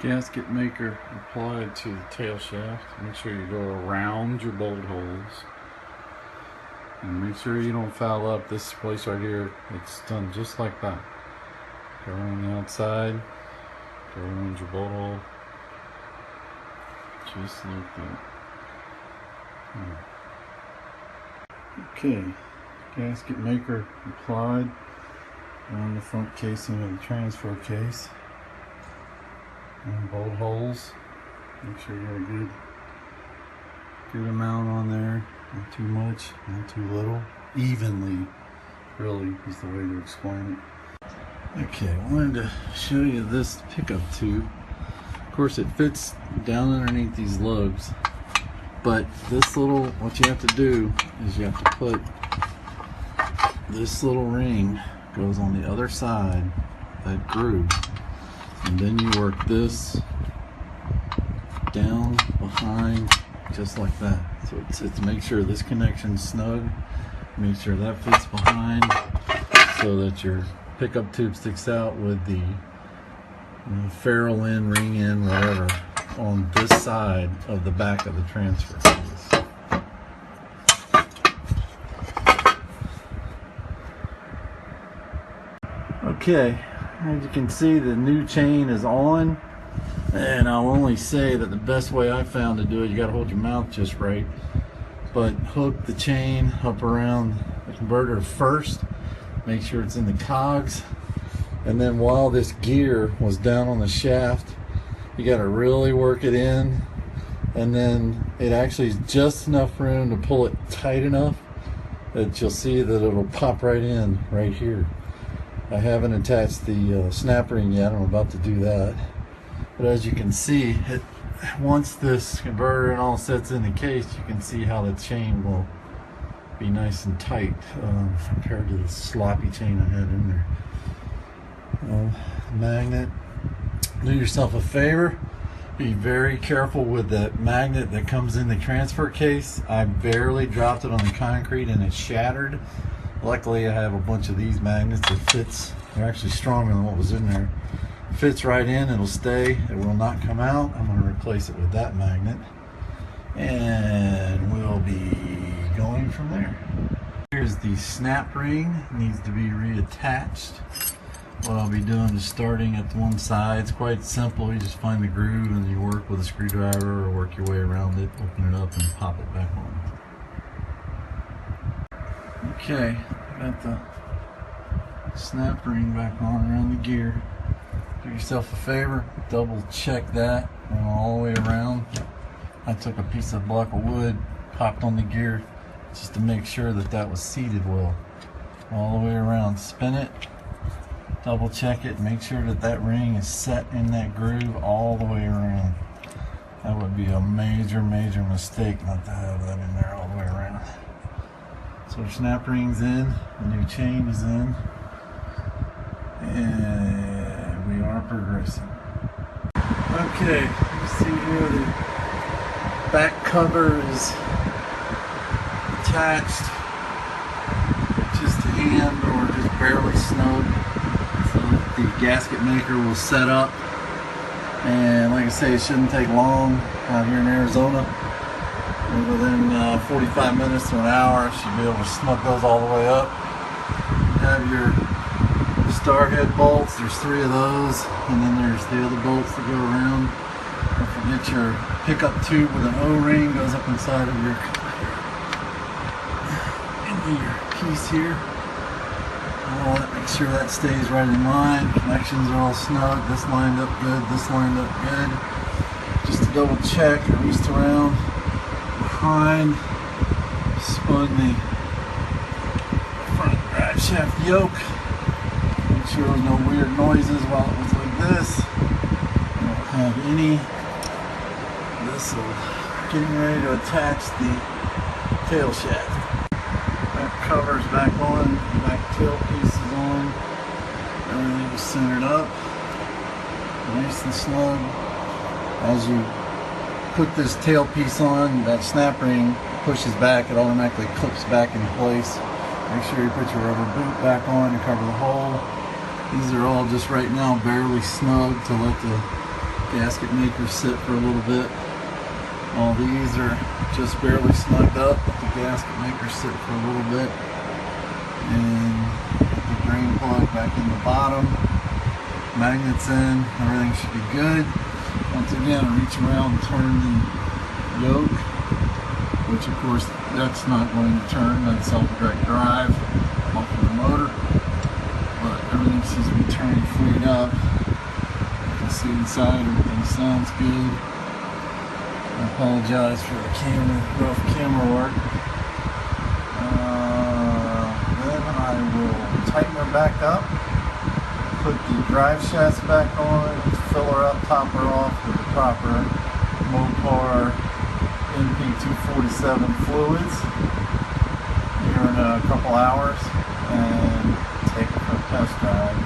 gasket maker applied to the tail shaft. Make sure you go around your bolt holes and make sure you don't foul up this place right here. It's done just like that. Go on the outside, go around your bolt hole, just like that. Okay, gasket maker applied on the front casing of the transfer case and bolt holes. Make sure you got a good amount on there, not too much, not too little, evenly really is the way to explain it. Okay, I wanted to show you this pickup tube. Of course it fits down underneath these lugs, but this little, what you have to do is you have to put this little ring goes on the other side, that groove, and then you work this down behind just like that. So it's make sure this connection's snug, make sure that fits behind so that your pickup tube sticks out with the ferrule in, ring in, whatever on this side of the back of the transfer case. Okay, as you can see, the new chain is on, and I'll only say that the best way I found to do it, you got to hold your mouth just right, but hook the chain up around the converter first, make sure it's in the cogs, and then while this gear was down on the shaft, you got to really work it in, and then it actually is just enough room to pull it tight enough that you'll see that it'll pop right in right here. I haven't attached the snap ring yet. I'm about to do that. But as you can see, once this converter and all sets in the case, you can see how the chain will be nice and tight compared to the sloppy chain I had in there. Magnet. Do yourself a favor. Be very careful with that magnet that comes in the transfer case. I barely dropped it on the concrete and it shattered. Luckily I have a bunch of these magnets that fits. They're actually stronger than what was in there. Fits right in, it'll stay, it will not come out. I'm going to replace it with that magnet and we'll be going from there. Here's the snap ring, it needs to be reattached. What I'll be doing is starting at one side. It's quite simple. You just find the groove and you work with a screwdriver or work your way around it, open it up and pop it back on. Okay, got the snap ring back on around the gear. Do yourself a favor, double check that all the way around. I took a piece of block of wood, popped on the gear just to make sure that that was seated well. All the way around, spin it. Double check it, make sure that that ring is set in that groove all the way around. That would be a major mistake not to have that in there all the way around. So our snap ring's in, the new chain is in, and we are progressing. Okay, you see here the back cover is attached just to hand or just barely snug. The gasket maker will set up, and like I say, it shouldn't take long out here in Arizona. Within 45 minutes to an hour, you should be able to snug those all the way up. You have your star head bolts, there's 3 of those, and then there's the other bolts that go around. Don't forget your pickup tube with an O-ring goes up inside of your piece here. Make sure that stays right in line. Connections are all snug. This lined up good. This lined up good. Just to double check, I reached around behind, spun the front drive shaft yoke. Make sure there was no weird noises while it was like this. I don't have any. This is getting ready to attach the tail shaft. Covers back on, back tail piece is on, everything is centered up, nice and snug. As you put this tail piece on, that snap ring pushes back, it automatically clips back in place. Make sure you put your rubber boot back on to cover the hole. These are all just right now barely snug to let the gasket makers sit for a little bit. All these are just barely snugged up, but the gasket makers sit for a little bit. And put the drain plug back in the bottom. Magnets in, everything should be good. Once again, I reach around and turn the yoke, which of course that's not going to turn, that's self-direct drive off of the motor. But everything seems to be turning freed up. You can see inside, everything sounds good. I apologize for the rough camera work. Then I will tighten her back up, put the drive shafts back on, fill her up, top her off with the proper Mopar NP247 fluids here in a couple hours, and take her for a test drive.